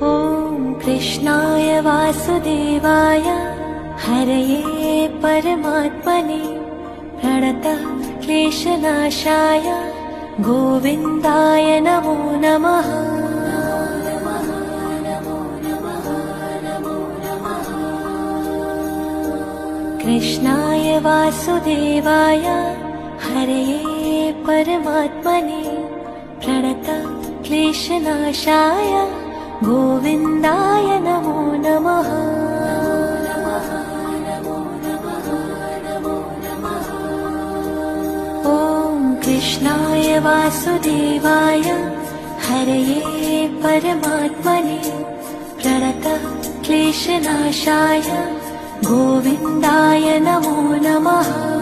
ॐ कृष्णाय वासुदेवाय हरये परमात्मने प्रणतः क्लेशनाशाय गोविन्दाय नमो नमः। कृष्णाय वासुदेवाय हरये परमात्मने प्रणतः क्लेशनाशाय गोविन्दाय नमो नमः। ॐ कृष्णाय वासुदेवाय हरये परमात्मने प्रणतः क्लेशनाशाय गोविन्दाय नमो नमः।